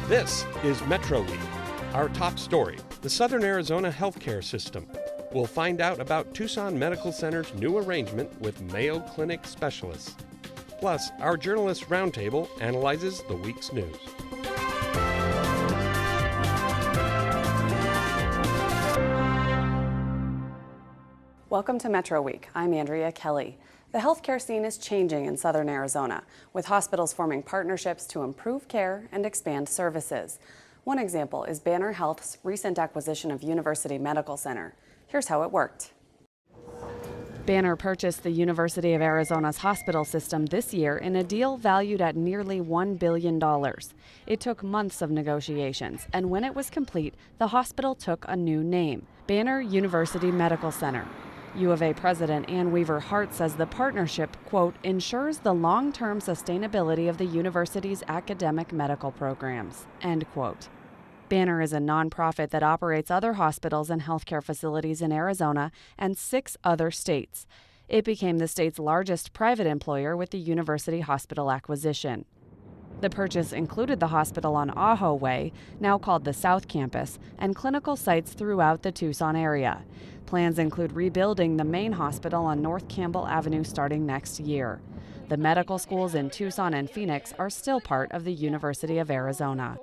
This is Metro Week. Our top story, the Southern Arizona healthcare system. We'll find out about Tucson Medical Center's new arrangement with Mayo Clinic specialists. Plus, our journalist roundtable analyzes the week's news. Welcome to Metro Week. I'm Andrea Kelly. The healthcare scene is changing in Southern Arizona, with hospitals forming partnerships to improve care and expand services. One example is Banner Health's recent acquisition of University Medical Center. Here's how it worked. Banner purchased the University of Arizona's hospital system this year in a deal valued at nearly $1 billion. It took months of negotiations, and when it was complete, the hospital took a new name, Banner University Medical Center. U of A President Ann Weaver Hart says the partnership, quote, ensures the long-term sustainability of the university's academic medical programs, end quote. Banner is a nonprofit that operates other hospitals and healthcare facilities in Arizona and 6 other states. It became the state's largest private employer with the university hospital acquisition. The purchase included the hospital on Ajo Way, now called the South Campus, and clinical sites throughout the Tucson area. Plans include rebuilding the main hospital on North Campbell Avenue starting next year. The medical schools in Tucson and Phoenix are still part of the University of Arizona.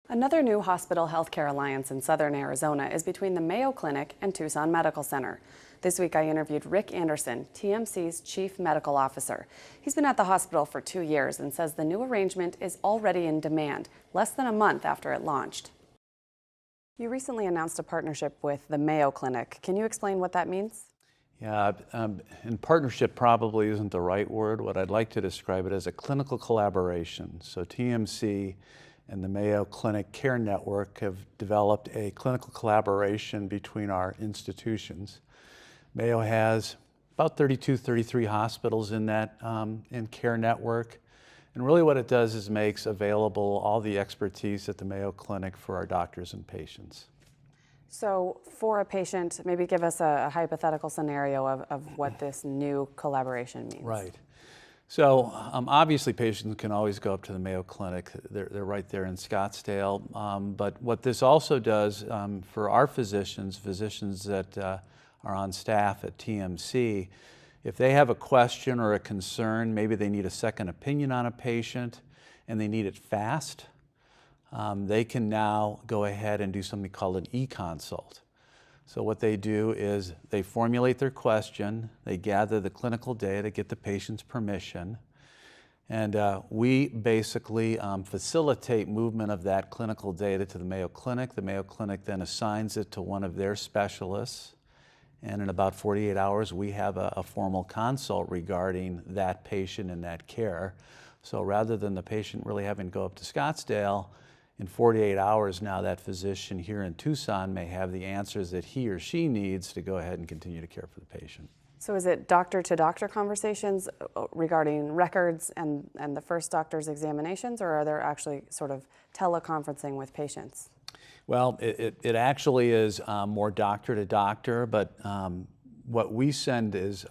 Another new hospital healthcare alliance in Southern Arizona is between the Mayo Clinic and Tucson Medical Center. This week I interviewed Rick Anderson, TMC's Chief Medical Officer. He's been at the hospital for 2 years and says the new arrangement is already in demand, less than a month after it launched. You recently announced a partnership with the Mayo Clinic. Can you explain what that means? Yeah, and partnership probably isn't the right word. What I'd like to describe it as a clinical collaboration. So TMC and the Mayo Clinic Care Network have developed a clinical collaboration between our institutions. Mayo has about 32, 33 hospitals in that Care Network. And really what it does is makes available all the expertise at the Mayo Clinic for our doctors and patients. So for a patient, maybe give us a hypothetical scenario of what this new collaboration means. Right. So obviously patients can always go up to the Mayo Clinic. They're right there in Scottsdale. But what this also does for our physicians that are on staff at TMC, if they have a question or a concern, maybe they need a second opinion on a patient and they need it fast, they can now go ahead and do something called an e-consult. So what they do is they formulate their question, they gather the clinical data, get the patient's permission, and we basically facilitate movement of that clinical data to the Mayo Clinic. The Mayo Clinic then assigns it to one of their specialists, and in about 48 hours we have a formal consult regarding that patient and that care. So rather than the patient really having to go up to Scottsdale, in 48 hours now that physician here in Tucson may have the answers that he or she needs to go ahead and continue to care for the patient. So is it doctor-to-doctor conversations regarding records and the first doctor's examinations, or are there actually sort of teleconferencing with patients? Well, it actually is more doctor-to-doctor, but what we send is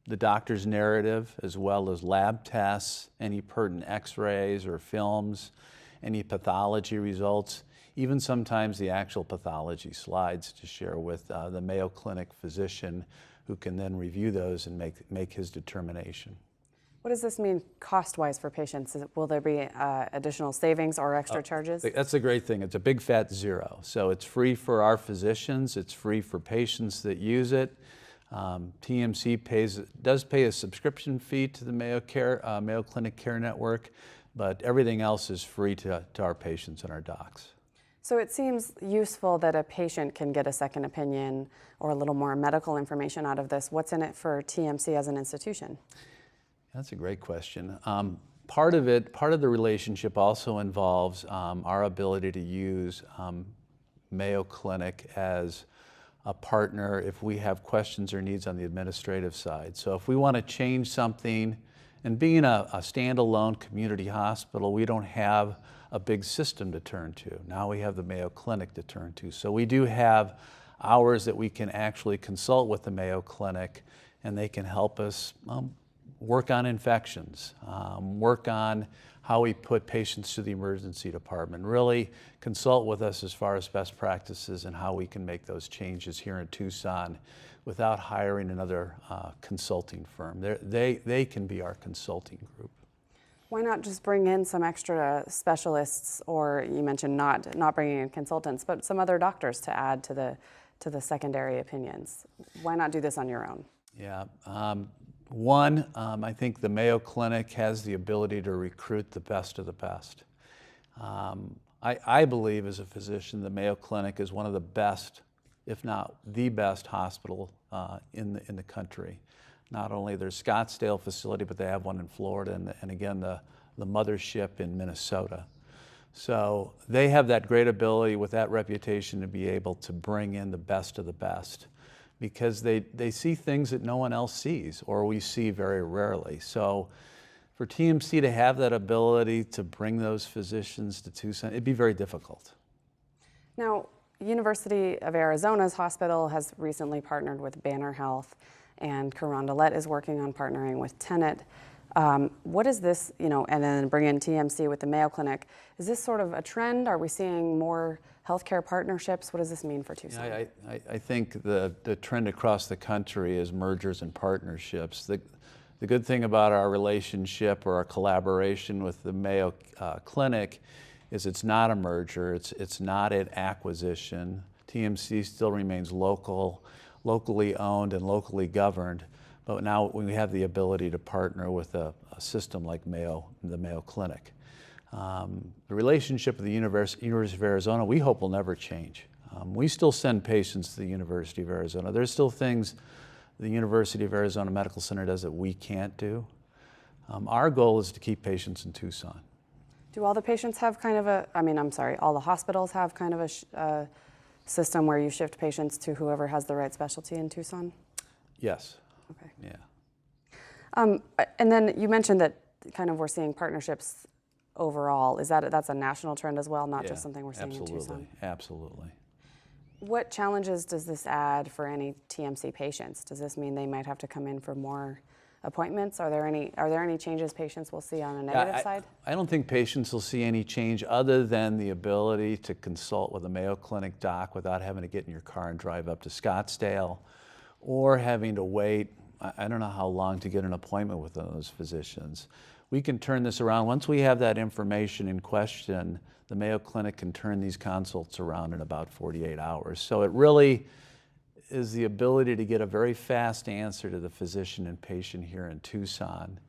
the doctor's narrative as well as lab tests, any pertinent x-rays or films, any pathology results, even sometimes the actual pathology slides to share with the Mayo Clinic physician, who can then review those and make his determination. What does this mean cost-wise for patients? Will there be additional savings or extra charges? That's a great thing. It's a big fat zero. So it's free for our physicians, it's free for patients that use it. TMC does pay a subscription fee to the Mayo Clinic Care Network, but everything else is free to our patients and our docs. So it seems useful that a patient can get a second opinion or a little more medical information out of this. What's in it for TMC as an institution? That's a great question. Part of the relationship also involves our ability to use Mayo Clinic as a partner if we have questions or needs on the administrative side. So if we want to change something, and being a standalone community hospital, we don't have a big system to turn to. Now we have the Mayo Clinic to turn to. So we do have hours that we can actually consult with the Mayo Clinic, and they can help us work on infections, work on how we put patients to the emergency department. Really consult with us as far as best practices and how we can make those changes here in Tucson without hiring another consulting firm. They can be our consulting group. Why not just bring in some extra specialists, or you mentioned not bringing in consultants, but some other doctors to add to the secondary opinions? Why not do this on your own? Yeah. One, I think the Mayo Clinic has the ability to recruit the best of the best. I believe as a physician, the Mayo Clinic is one of the best, if not the best hospital in the country. Not only their Scottsdale facility, but they have one in Florida and again, the mothership in Minnesota. So they have that great ability with that reputation to be able to bring in the best of the best, because they see things that no one else sees, or we see very rarely. So for TMC to have that ability to bring those physicians to Tucson, it'd be very difficult. Now, University of Arizona's hospital has recently partnered with Banner Health, and Carondelet is working on partnering with Tenet. What is this, and then bring in TMC with the Mayo Clinic? Is this sort of a trend? Are we seeing more healthcare partnerships? What does this mean for Tucson? I think the trend across the country is mergers and partnerships. The good thing about our relationship or our collaboration with the Mayo Clinic is it's not a merger, it's not an acquisition. TMC still remains locally owned and locally governed, but now we have the ability to partner with a system like the Mayo Clinic. The relationship with the University of Arizona, we hope will never change. We still send patients to the University of Arizona. There's still things the University of Arizona Medical Center does that we can't do. Our goal is to keep patients in Tucson. Do all the patients have kind of all the hospitals have kind of a system where you shift patients to whoever has the right specialty in Tucson? Yes. Okay. Yeah. And then you mentioned that kind of we're seeing partnerships overall. That's a national trend as well, not just something we're seeing in Tucson? Absolutely. What challenges does this add for any TMC patients? Does this mean they might have to come in for more appointments? Are there any changes patients will see on a negative side? I don't think patients will see any change other than the ability to consult with a Mayo Clinic doc without having to get in your car and drive up to Scottsdale, or having to wait, I don't know how long, to get an appointment with those physicians. We can turn this around. Once we have that information in question, the Mayo Clinic can turn these consults around in about 48 hours. So it really is the ability to get a very fast answer to the physician and patient here in Tucson.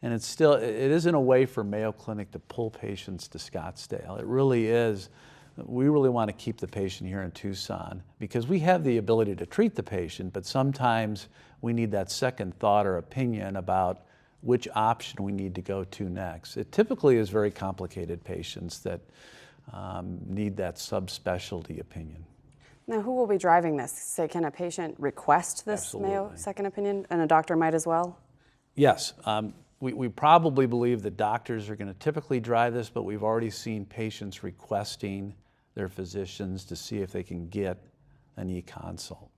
And it isn't a way for Mayo Clinic to pull patients to Scottsdale. It really is. We really want to keep the patient here in Tucson because we have the ability to treat the patient, but sometimes we need that second thought or opinion about which option we need to go to next. It typically is very complicated patients that need that subspecialty opinion. Now, who will be driving this? Say, can a patient request this Absolutely. Mayo second opinion, and a doctor might as well? Yes. We probably believe that doctors are going to typically drive this, but we've already seen patients requesting their physicians to see if they can get an e-consult.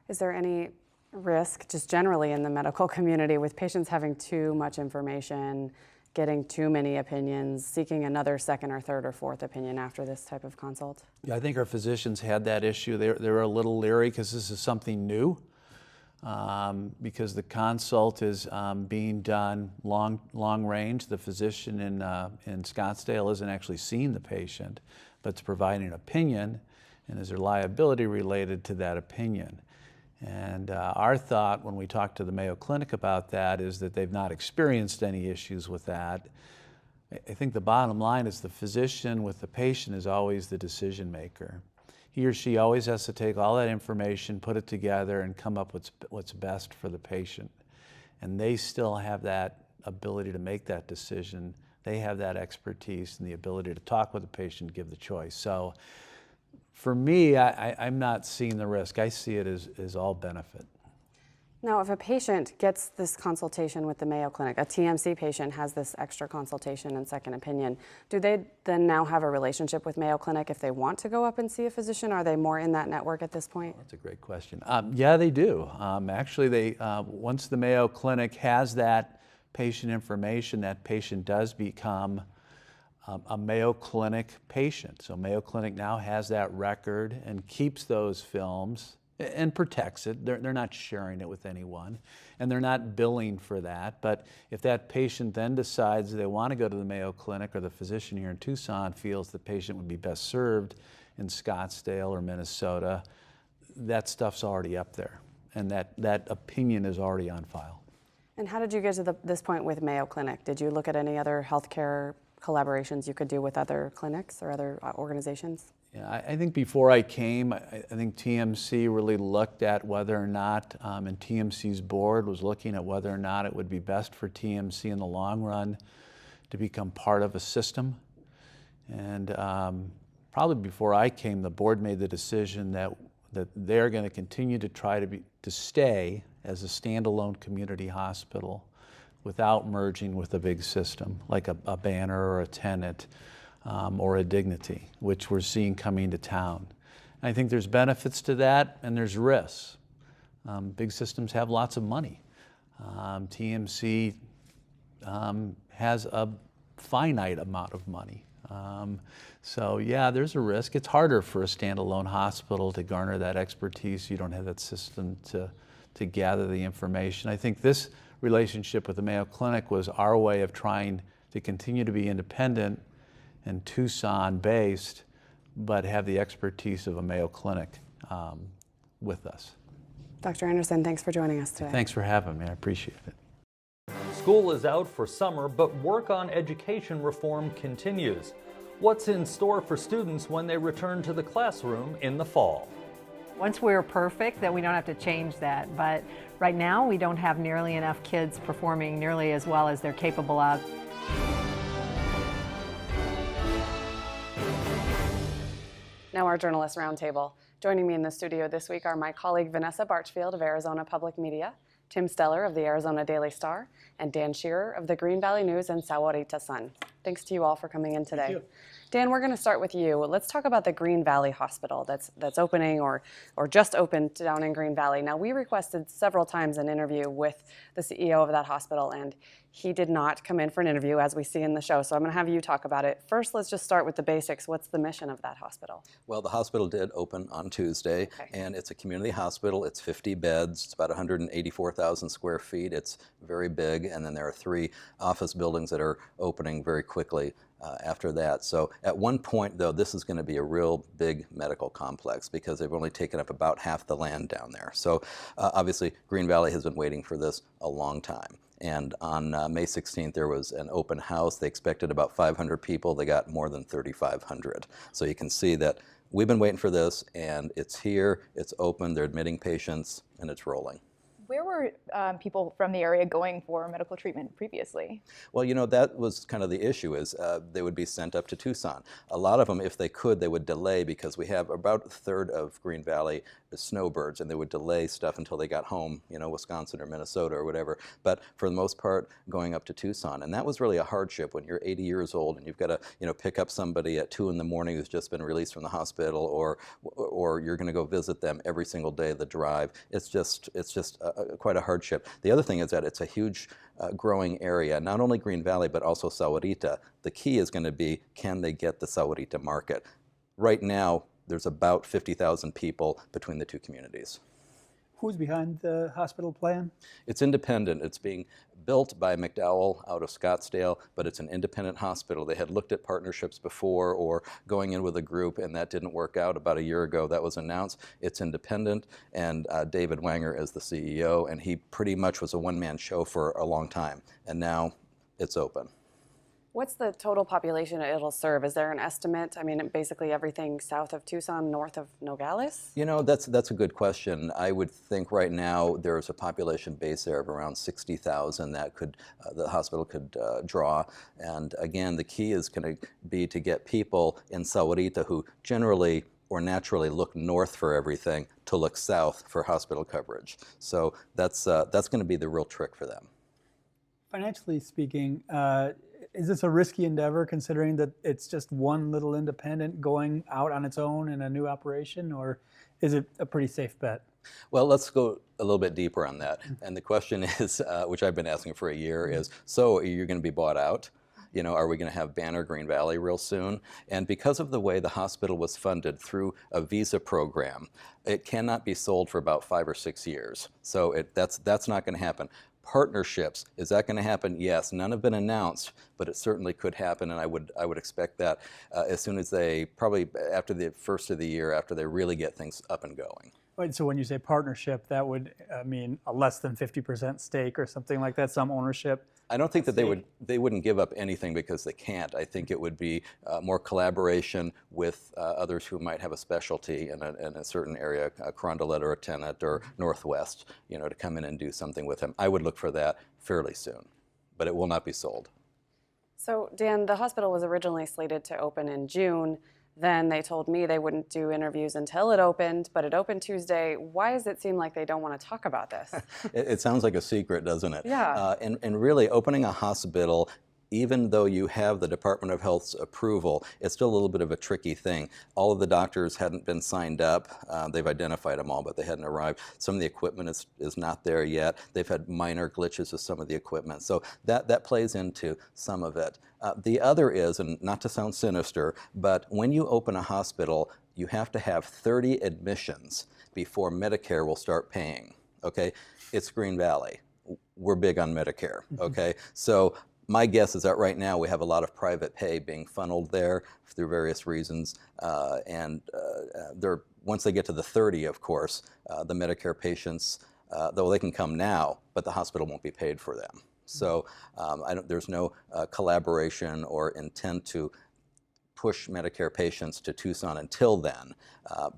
Is there any risk, just generally in the medical community, with patients having too much information, getting too many opinions, seeking another second or third or fourth opinion after this type of consult? Yeah, I think our physicians had that issue. They were a little leery because this is something new, because the consult is being done long range. The physician in Scottsdale isn't actually seeing the patient, but it's providing an opinion, and is there liability related to that opinion? And our thought when we talked to the Mayo Clinic about that is that they've not experienced any issues with that. I think the bottom line is the physician with the patient is always the decision maker. He or she always has to take all that information, put it together, and come up with what's best for the patient. And they still have that ability to make that decision. They have that expertise and the ability to talk with the patient, give the choice. So for me, I'm not seeing the risk. I see it as all benefit. Now, if a patient gets this consultation with the Mayo Clinic, a TMC patient has this extra consultation and second opinion, do they then now have a relationship with Mayo Clinic if they want to go up and see a physician? Are they more in that network at this point? That's a great question. Yeah, they do. Actually, once the Mayo Clinic has that patient information, that patient does become a Mayo Clinic patient. So Mayo Clinic now has that record and keeps those films and protects it. They're not sharing it with anyone, and they're not billing for that. But if that patient then decides they want to go to the Mayo Clinic, or the physician here in Tucson feels the patient would be best served in Scottsdale or Minnesota, that stuff's already up there, and that opinion is already on file. And how did you get to this point with Mayo Clinic? Did you look at any other healthcare collaborations you could do with other clinics or other organizations? Yeah, I think before I came, I think TMC really looked at whether or not, and TMC's board was looking at whether or not it would be best for TMC in the long run to become part of a system. And probably before I came, the board made the decision that they're going to continue to try to stay as a standalone community hospital without merging with a big system like a Banner or a Tenet or a Dignity, which we're seeing coming to town. And I think there's benefits to that, and there's risks. Big systems have lots of money. TMC has a finite amount of money. So yeah, there's a risk. It's harder for a standalone hospital to garner that expertise. You don't have that system to gather the information. I think this relationship with the Mayo Clinic was our way of trying to continue to be independent and Tucson-based, but have the expertise of a Mayo Clinic with us. Dr. Anderson, thanks for joining us today. Thanks for having me. I appreciate it. School is out for summer, but work on education reform continues. What's in store for students when they return to the classroom in the fall? Once we're perfect, then we don't have to change that. But right now, we don't have nearly enough kids performing nearly as well as they're capable of. Now our Journalist Roundtable. Joining me in the studio this week are my colleague Vanessa Barchfield of Arizona Public Media, Tim Steller of the Arizona Daily Star, and Dan Shearer of the Green Valley News and Sahuarita Sun. Thanks to you all for coming in today. Thank you. Dan, we're going to start with you. Let's talk about the Green Valley Hospital that's opening or just opened down in Green Valley. Now, we requested several times an interview with the CEO of that hospital, and he did not come in for an interview, as we see in the show. So I'm going to have you talk about it. First, let's just start with the basics. What's the mission of that hospital? Well, the hospital did open on Tuesday, and it's a community hospital. It's 50 beds. It's about 184,000 square feet. It's very big, and then there are 3 office buildings that are opening very quickly after that. So at one point, though, this is going to be a real big medical complex because they've only taken up about half the land down there. So obviously, Green Valley has been waiting for this a long time. And on May 16th, there was an open house. They expected about 500 people. They got more than 3,500. So you can see that we've been waiting for this, and it's here, it's open, they're admitting patients, and it's rolling. Where were people from the area going for medical treatment previously? Well, you know, that was kind of the issue, is they would be sent up to Tucson. A lot of them, if they could, they would delay, because we have about a third of Green Valley is snowbirds, and they would delay stuff until they got home, you know, Wisconsin or Minnesota or whatever. But for the most part, going up to Tucson. And that was really a hardship when you're 80 years old and you've got to, you know, pick up somebody at 2 in the morning who's just been released from the hospital, or you're going to go visit them every single day of the drive. It's just quite a hardship. The other thing is that it's a huge growing area, not only Green Valley, but also Sahuarita. The key is going to be, can they get the Sahuarita market? Right now, there's about 50,000 people between the 2 communities. Who's behind the hospital plan? It's independent. It's being built by McDowell out of Scottsdale, but it's an independent hospital. They had looked at partnerships before or going in with a group, and that didn't work out. About a year ago, that was announced. It's independent, and David Wanger is the CEO, and he pretty much was a one-man show for a long time, and now it's open. What's the total population it'll serve? Is there an estimate? I mean, basically everything south of Tucson, north of Nogales? You know, that's a good question. I would think right now there's a population base there of around 60,000 that the hospital could draw. And again, the key is going to be to get people in Sahuarita who generally or naturally look north for everything to look south for hospital coverage. So that's going to be the real trick for them. Financially speaking, is this a risky endeavor considering that it's just one little independent going out on its own in a new operation, or is it a pretty safe bet? Well, let's go a little bit deeper on that. And the question is, which I've been asking for a year, is, so are you going to be bought out? You know, are we going to have Banner Green Valley real soon? And because of the way the hospital was funded through a visa program, it cannot be sold for about 5 or 6 years. So that's not going to happen. Partnerships, is that going to happen? Yes. None have been announced, but it certainly could happen, and I would expect that as soon as they, probably after the first of the year, after they really get things up and going. Wait, so when you say partnership, that would mean a less than 50% stake or something like that, some ownership? I don't think that they wouldn't give up anything because they can't. I think it would be more collaboration with others who might have a specialty in a certain area, Carondelet or a Tenet or Northwest, you know, to come in and do something with them. I would look for that fairly soon, but it will not be sold. So Dan, the hospital was originally slated to open in June. Then they told me they wouldn't do interviews until it opened, but it opened Tuesday. Why does it seem like they don't want to talk about this? It sounds like a secret, doesn't it? Yeah. And really, opening a hospital, even though you have the Department of Health's approval, it's still a little bit of a tricky thing. All of the doctors hadn't been signed up. They've identified them all, but they hadn't arrived. Some of the equipment is not there yet. They've had minor glitches with some of the equipment. So that plays into some of it. The other is, and not to sound sinister, but when you open a hospital, you have to have 30 admissions before Medicare will start paying, okay? It's Green Valley. We're big on Medicare, okay? So my guess is that right now we have a lot of private pay being funneled there through various reasons, and once they get to the 30, of course, the Medicare patients, though they can come now, but the hospital won't be paid for them. So there's no collaboration or intent to push Medicare patients to Tucson until then.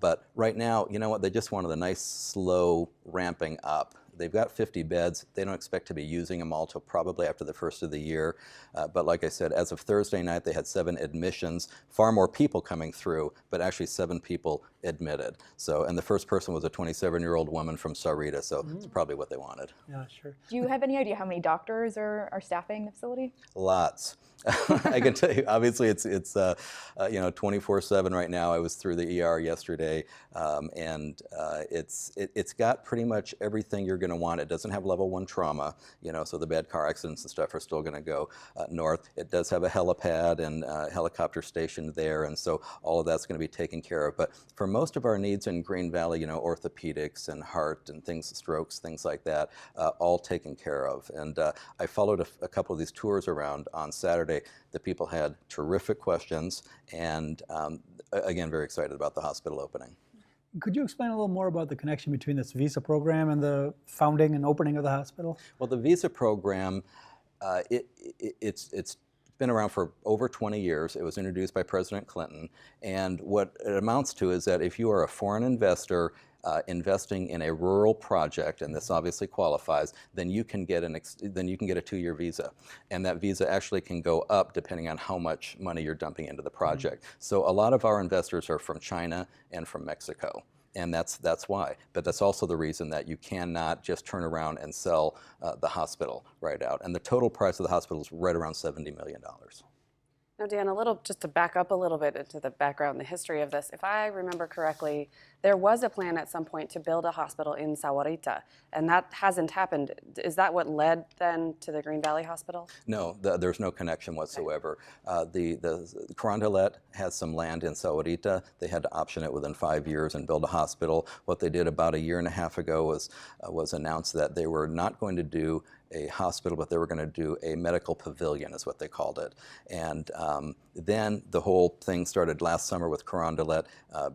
But right now, you know what, they just wanted a nice slow ramping up. They've got 50 beds. They don't expect to be using them all till probably after the first of the year. But like I said, as of Thursday night, they had 7 admissions, far more people coming through, but actually 7 people admitted. So, and the first person was a 27-year-old woman from Sahuarita, so it's probably what they wanted. Yeah, sure. Do you have any idea how many doctors are staffing the facility? Lots. I can tell you, obviously, it's you know, 24/7 right now. I was through the ER yesterday, and it's got pretty much everything you're going to want. It doesn't have level 1 trauma, you know, so the bad car accidents and stuff are still going to go north. It does have a helipad and helicopter station there, and so all of that's going to be taken care of. But for most of our needs in Green Valley, you know, orthopedics and heart and things, strokes, things like that, all taken care of. And I followed a couple of these tours around on Saturday. The people had terrific questions, and again, very excited about the hospital opening. Could you explain a little more about the connection between this visa program and the founding and opening of the hospital? Well, the visa program, it's been around for over 20 years. It was introduced by President Clinton, and what it amounts to is that if you are a foreign investor investing in a rural project, and this obviously qualifies, then you can get a 2-year visa, and that visa actually can go up depending on how much money you're dumping into the project. So a lot of our investors are from China and from Mexico. And that's why. But that's also the reason that you cannot just turn around and sell the hospital right out. And the total price of the hospital is right around $70 million. Now, Dan, just to back up a little bit into the background, the history of this, if I remember correctly, there was a plan at some point to build a hospital in Sahuarita, and that hasn't happened. Is that what led then to the Green Valley Hospital? No, there's no connection whatsoever. The Carondelet has some land in Sahuarita. They had to option it within 5 years and build a hospital. What they did about 1.5 years ago was announce that they were not going to do a hospital, but they were going to do a medical pavilion, is what they called it. And then the whole thing started last summer with Carondelet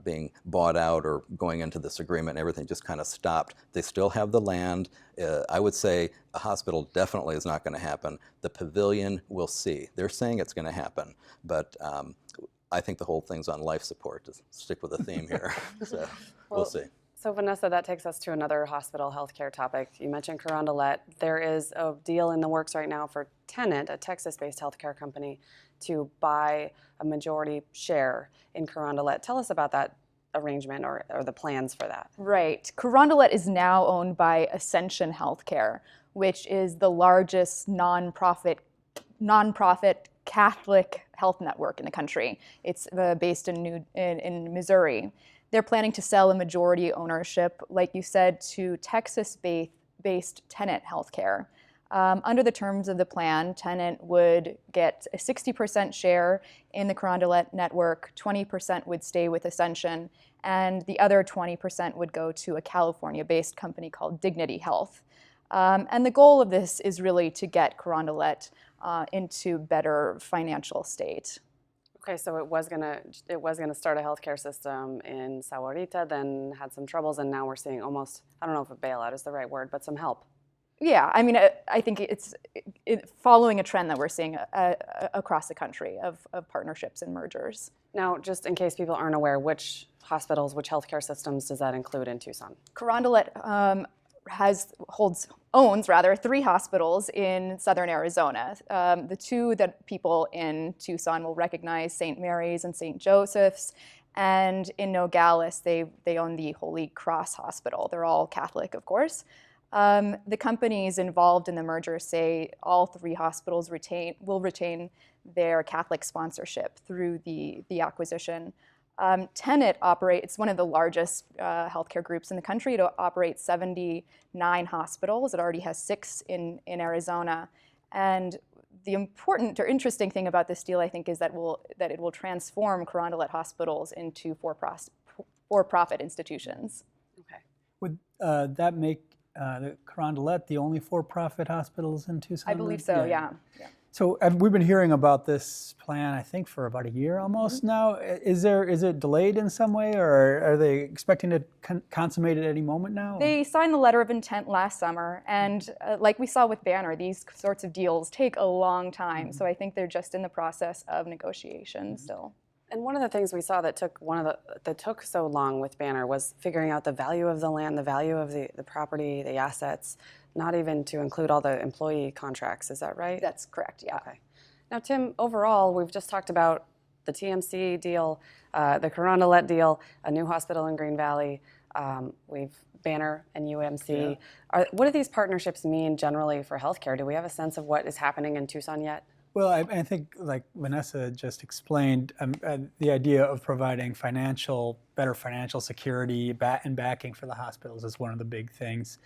being bought out or going into this agreement, and everything just kind of stopped. They still have the land. I would say a hospital definitely is not going to happen. The pavilion, we'll see. They're saying it's going to happen, but I think the whole thing's on life support, to stick with the theme here. So we'll see. So Vanessa, that takes us to another hospital healthcare topic. You mentioned Carondelet. There is a deal in the works right now for Tenet, a Texas-based healthcare company, to buy a majority share in Carondelet. Tell us about that arrangement or the plans for that. Right. Carondelet is now owned by Ascension Healthcare, which is the largest nonprofit Catholic health network in the country. It's based in Missouri. They're planning to sell a majority ownership, like you said, to Texas-based Tenet Healthcare. Under the terms of the plan, Tenet would get a 60% share in the Carondelet network, 20% would stay with Ascension, and the other 20% would go to a California-based company called Dignity Health. And the goal of this is really to get Carondelet into better financial state. Okay, so it was gonna start a healthcare system in Sahuarita, then had some troubles, and now we're seeing almost, I don't know if a bailout is the right word, but some help. Yeah, I mean, I think it's following a trend that we're seeing across the country of partnerships and mergers. Now, just in case people aren't aware, which hospitals, which healthcare systems does that include in Tucson? Carondelet owns 3 hospitals in southern Arizona. The 2 that people in Tucson will recognize, St. Mary's and St. Joseph's. And in Nogales, they own the Holy Cross Hospital. They're all Catholic, of course. The companies involved in the merger say all 3 hospitals will retain their Catholic sponsorship through the acquisition. Tenet it's one of the largest healthcare groups in the country. It operates 79 hospitals. It already has 6 in Arizona. And the important or interesting thing about this deal, I think, is that it will transform Carondelet hospitals into for-profit institutions. Okay. Would that make the Carondelet the only for-profit hospitals in Tucson? I believe so, yeah. So we've been hearing about this plan, I think, for about a year almost now. Is it delayed in some way, or are they expecting to consummate it at any moment now? They signed the letter of intent last summer, and like we saw with Banner, these sorts of deals take a long time. So I think they're just in the process of negotiation still. And one of the things we saw that took so long with Banner was figuring out the value of the land, the value of the property, the assets, not even to include all the employee contracts. Is that right? That's correct, yeah. Okay. Now, Tim, overall, we've just talked about the TMC deal, the Carondelet deal, a new hospital in Green Valley. We've Banner and UMC. Yeah. What do these partnerships mean generally for healthcare? Do we have a sense of what is happening in Tucson yet? Well, I think, like Vanessa just explained, the idea of providing better financial security and backing for the hospitals is one of the big things.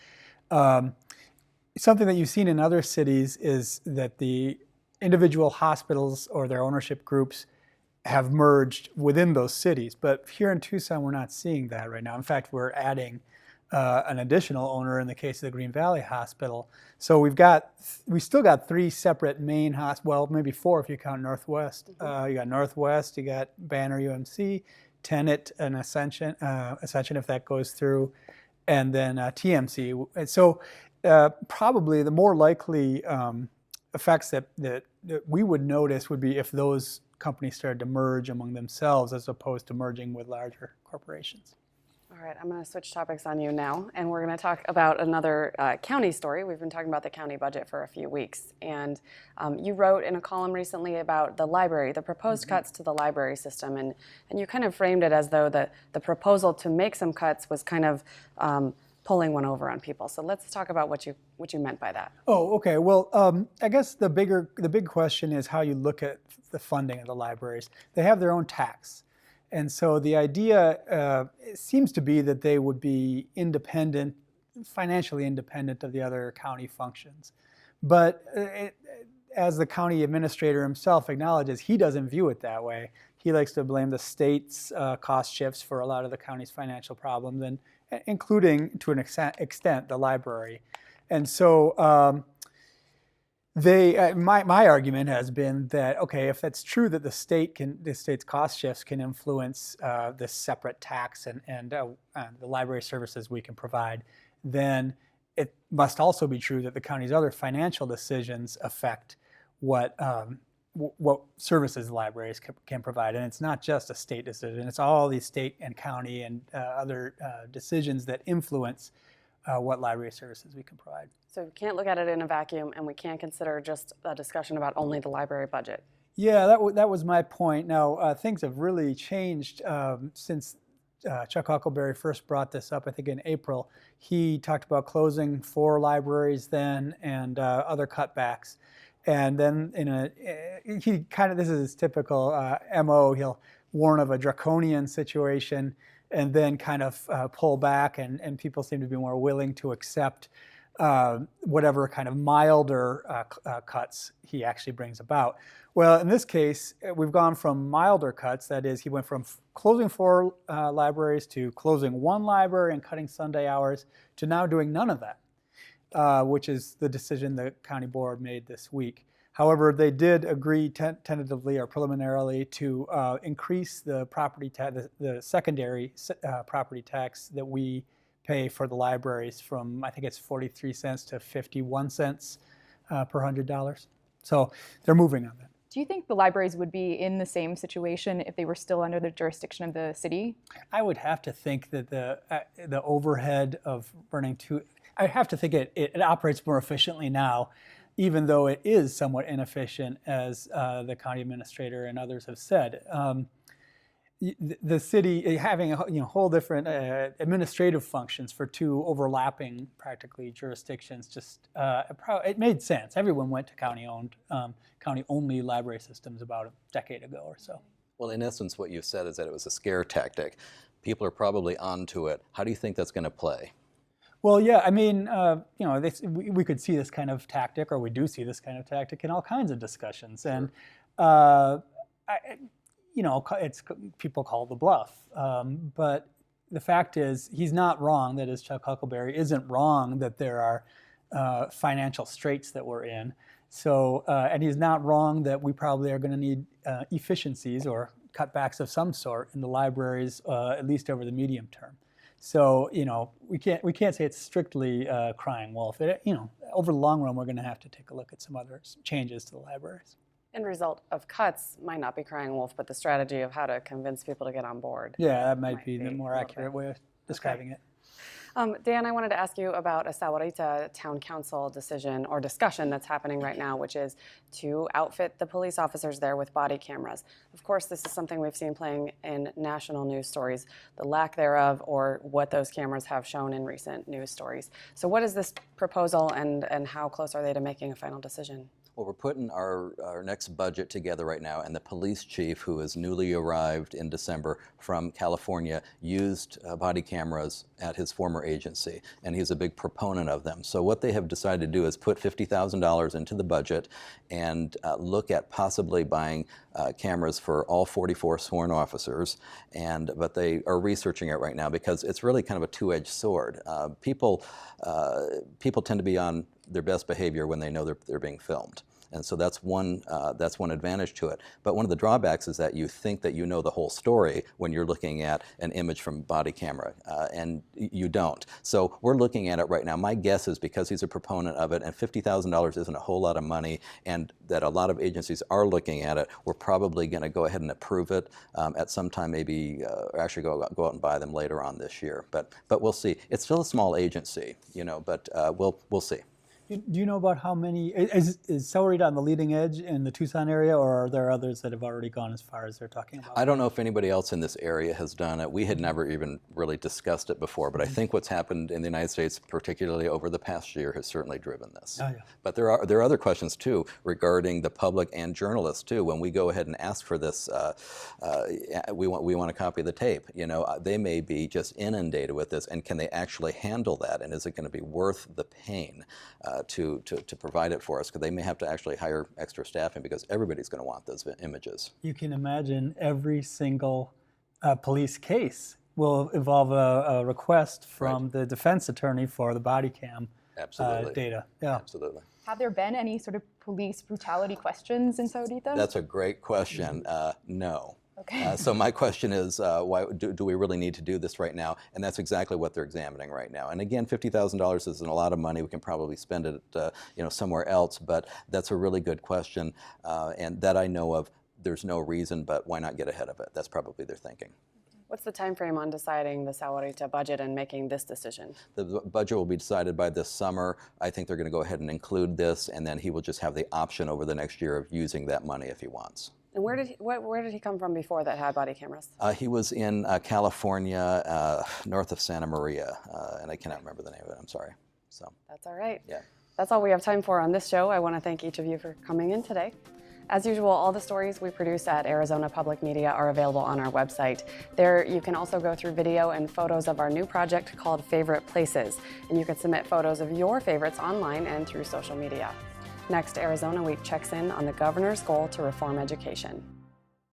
Something that you've seen in other cities is that the individual hospitals or their ownership groups have merged within those cities. But here in Tucson, we're not seeing that right now. In fact, we're adding an additional owner in the case of the Green Valley Hospital. So we still got 3 separate main hospitals, well, maybe 4 if you count Northwest. You got Northwest, you got Banner UMC, Tenet and Ascension if that goes through, and then TMC. And so probably the more likely effects that we would notice would be if those companies started to merge among themselves as opposed to merging with larger corporations. All right, I'm going to switch topics on you now, and we're going to talk about another county story. We've been talking about the county budget for a few weeks, and you wrote in a column recently about the library, the proposed cuts to the library system, and you kind of framed it as though the proposal to make some cuts was kind of pulling one over on people. So let's talk about what you meant by that. Oh, okay. Well, I guess the big question is how you look at the funding of the libraries. They have their own tax. And so the idea seems to be that they would be independent, financially independent of the other county functions. But as the county administrator himself acknowledges, he doesn't view it that way. He likes to blame the state's cost shifts for a lot of the county's financial problems, and including, to an extent, the library. And so my argument has been that, okay, if it's true that the state's cost shifts can influence this separate tax and the library services we can provide, then it must also be true that the county's other financial decisions affect what services libraries can provide. And it's not just a state decision, it's all these state and county and other decisions that influence what library services we can provide. So we can't look at it in a vacuum, and we can't consider just a discussion about only the library budget. Yeah, that was my point. Now, things have really changed since Chuck Huckleberry first brought this up, I think in April. He talked about closing 4 libraries then and other cutbacks. And then this is his typical MO, he'll warn of a draconian situation, and then kind of pull back, and people seem to be more willing to accept whatever kind of milder cuts he actually brings about. Well, in this case, we've gone from milder cuts, that is, he went from closing 4 libraries to closing 1 library and cutting Sunday hours to now doing none of that, which is the decision the county board made this week. However, they did agree tentatively or preliminarily to increase the property tax, the secondary property tax that we pay for the libraries from, I think it's 43 cents to 51 cents per $100. So they're moving on that. Do you think the libraries would be in the same situation if they were still under the jurisdiction of the city? I would have to think that the overhead of running I have to think it operates more efficiently now, even though it is somewhat inefficient, as the county administrator and others have said. The city having whole different administrative functions for 2 overlapping practically jurisdictions, just it made sense. Everyone went to county-owned, county-only library systems about a decade ago or so. Well, in essence, what you said is that it was a scare tactic. People are probably onto it. How do you think that's going to play? Well, yeah, I mean, we could see this kind of tactic, or we do see this kind of tactic in all kinds of discussions, and it's people call the bluff. But the fact is, he's not wrong. That is, Chuck Huckleberry isn't wrong that there are financial straits that we're in. So, and he's not wrong that we probably are going to need efficiencies or cutbacks of some sort in the libraries, at least over the medium term. So, we can't say it's strictly crying wolf. Over the long run, we're going to have to take a look at some other changes to the libraries. End result of cuts might not be crying wolf, but the strategy of how to convince people to get on board. Yeah, that might be the more accurate way of describing it. Dan, I wanted to ask you about a Sahuarita Town Council decision or discussion that's happening right now, which is to outfit the police officers there with body cameras. Of course, this is something we've seen playing in national news stories, the lack thereof, or what those cameras have shown in recent news stories. So what is this proposal, and how close are they to making a final decision? Well, we're putting our next budget together right now, and the police chief, who is newly arrived in December from California, used body cameras at his former agency, and he's a big proponent of them. So what they have decided to do is put $50,000 into the budget and look at possibly buying cameras for all 44 sworn officers, but they are researching it right now because it's really kind of a two-edged sword. People tend to be on their best behavior when they know they're being filmed. And so that's one advantage to it. But one of the drawbacks is that you think that you know the whole story when you're looking at an image from body camera, and you don't. So we're looking at it right now. My guess is, because he's a proponent of it, and $50,000 isn't a whole lot of money, and that a lot of agencies are looking at it, we're probably going to go ahead and approve it at some time, maybe actually go out and buy them later on this year. But we'll see. It's still a small agency, but we'll see. Do you know about how many, is Sahuarita on the leading edge in the Tucson area, or are there others that have already gone as far as they're talking about? I don't know if anybody else in this area has done it. We had never even really discussed it before, but I think what's happened in the United States, particularly over the past year, has certainly driven this. Oh, yeah. But there are other questions too regarding the public and journalists too. When we go ahead and ask for this, we want a copy of the tape. They may be just inundated with this, and can they actually handle that? And is it going to be worth the pain to provide it for us? Because they may have to actually hire extra staffing, because everybody's going to want those images. You can imagine every single police case will involve a request from the defense attorney for the body cam data. Yeah. Absolutely. Have there been any sort of police brutality questions in Sahuarita? That's a great question. No. Okay. So my question is, why do we really need to do this right now? And that's exactly what they're examining right now. And again, $50,000 isn't a lot of money. We can probably spend it, somewhere else. But that's a really good question, and that I know of. There's no reason, but why not get ahead of it? That's probably their thinking. What's the time frame on deciding the Sahuarita budget and making this decision? The budget will be decided by this summer. I think they're going to go ahead and include this, and then he will just have the option over the next year of using that money if he wants. And where did he come from before that had body cameras? He was in California, north of Santa Maria, and I cannot remember the name of it. I'm sorry. So that's all right. Yeah. That's all we have time for on this show. I want to thank each of you for coming in today. As usual, all the stories we produce at Arizona Public Media are available on our website. There you can also go through video and photos of our new project called Favorite Places, and you can submit photos of your favorites online and through social media. Next, Arizona Week checks in on the governor's goal to reform education.